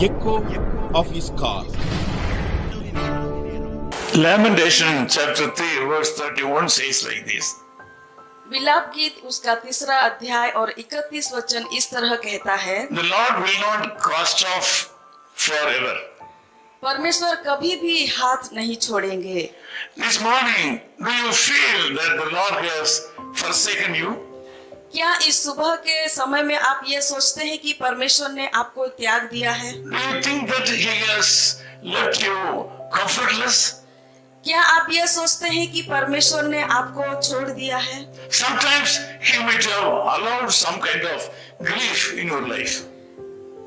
echo of his call. Lamentation chapter 3 verse 31 says like this. विलाप गीत उसका 3 अध्याय और 31 वचन इस तरह कहता है, The Lord will not cast off forever. परमेश्वर कभी भी हाथ नहीं छोड़ेंगे। This morning, do you feel that the Lord has forsaken you? क्या इस सुबह के समय में आप ये सोचते हैं कि परमेश्वर ने आपको त्याग दिया है? Do you think that He has left you comfortless? क्या आप ये सोचते हैं कि परमेश्वर ने आपको छोड़ दिया है? Sometimes He might have allowed some kind of grief in your life.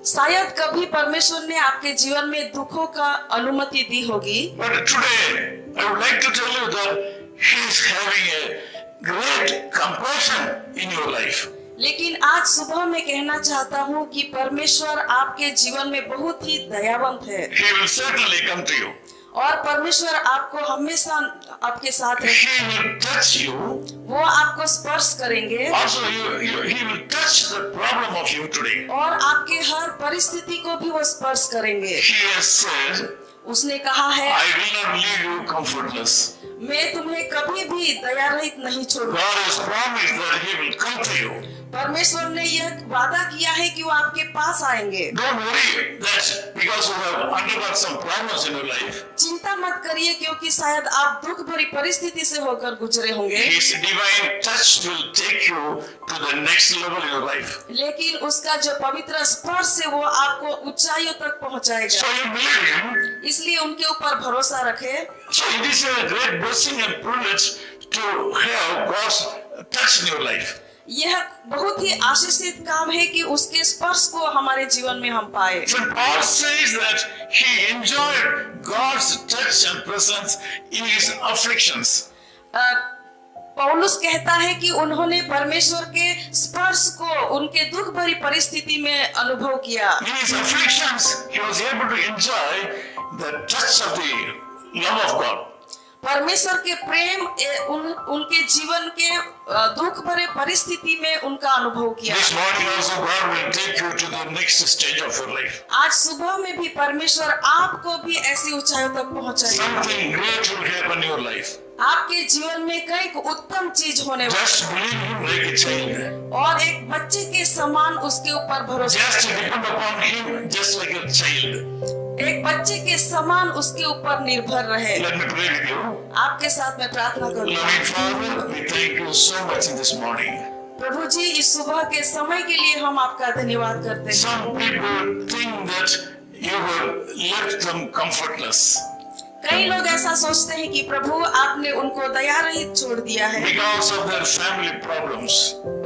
शायद कभी परमेश्वर ने आपके जीवन में दुखों का अनुमति दी होगी, But today, I would like to tell you that He is having a great compassion in your life. लेकिन आज सुबह मैं कहना चाहता हूँ कि परमेश्वर आपके जीवन में बहुत ही दयावंत है He will certainly come to you. और परमेश्वर आपको हमेशा आपके साथ है। He will touch you. वो आपको स्पर्श करेंगे Also, He will touch the problem of you today. और आपके हर परिस्थिति को भी वो स्पर्श करेंगे। He has said, उसने कहा है, I will not leave you comfortless. मैं तुम्हें कभी भी दया रहित नहीं छोड़ूंगा। God has promised that He will come to you. परमेश्वर ने यह वादा किया है कि वो आपके पास आएंगे। Don't worry that because you have undergone some problems in your life, चिंता मत करिए क्योंकि शायद आप दुख भरी परिस्थिति से होकर गुजरे होंगे, His divine touch will take you to the next level in your life. लेकिन उसका जो पवित्र स्पर्श है वो आपको ऊंचाइयों तक So पहुंचाएगा। you believe Him. इसलिए उनके ऊपर भरोसा रखें। So it is a great blessing and privilege to have God's touch in your life. यह बहुत ही आशीषित काम है कि उसके स्पर्श को हमारे जीवन में हम पाए। So Paul says that he enjoyed God's touch and presence in his afflictions. पौलुस कहता है कि उन्होंने परमेश्वर के स्पर्श को उनके दुख भरी परिस्थिति में अनुभव किया। In his afflictions, he was able to enjoy the touch of the love of God. परमेश्वर के प्रेम उनके जीवन के दुख भरे परिस्थिति में उनका अनुभव किया। This morning also God will take you to the next stage of your life. आज सुबह में भी परमेश्वर आपको भी ऐसी ऊंचाइयों तक पहुंचाएगा। Something great will happen in your life. आपके जीवन में कई उत्तम चीज होने वाली Just believe Him like a child. और एक बच्चे के समान उसके ऊपर भरोसा, Just depend upon Him just like a child. एक बच्चे के समान उसके ऊपर निर्भर रहे। Let me pray with you. आपके साथ मैं प्रार्थना करूंगा। Loving Father, we thank you so much in this morning. प्रभु जी, इस सुबह के समय के लिए हम आपका धन्यवाद करते हैं। Some people think that you have left them comfortless कई लोग ऐसा सोचते हैं कि प्रभु आपने उनको दया रहित छोड़ दिया है because of their family problems,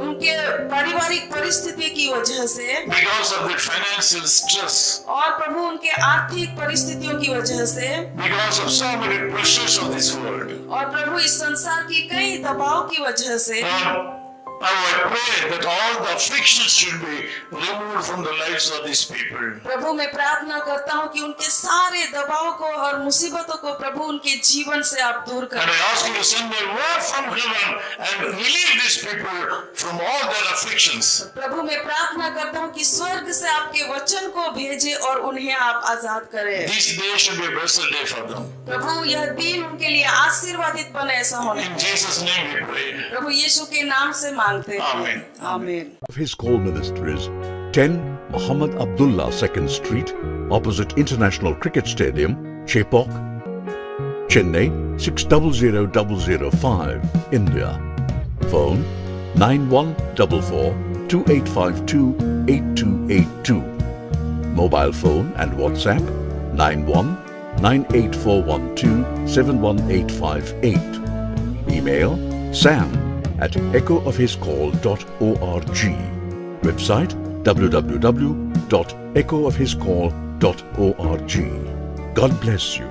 उनके पारिवारिक परिस्थिति की वजह से because of their financial stress, और प्रभु उनके आर्थिक परिस्थितियों की वजह से because of so many pressures of this world. और प्रभु इस संसार की कई दबाव की वजह से। Now I pray that all the afflictions should be removed from the lives of these people. प्रभु मैं प्रार्थना करता हूँ कि उनके सारे दबाव को और मुसीबतों को प्रभु उनके जीवन से आप दूर And करें। I ask you to send a word from heaven and relieve these people from all their afflictions. प्रभु मैं प्रार्थना करता हूँ कि स्वर्ग से आपके वचन को भेजे और उन्हें आप आजाद करें। This day should be a blessed day for them. प्रभु यह दिन उनके लिए आशीर्वादित बने, ऐसा होने। In Jesus' name we pray. प्रभु यीशु के नाम से मांगते हैं। Amen. आमीन। His call ministries 10 Muhammad Abdullah 2nd Street, opposite International Cricket Stadium, Chepauk, Chennai 600005, India. Phone 9144 2852 8282. Mobile phone and WhatsApp 91 98412 71858. Email sam@echoofhiscall.org. Website www.echoofhiscall.org. God bless you.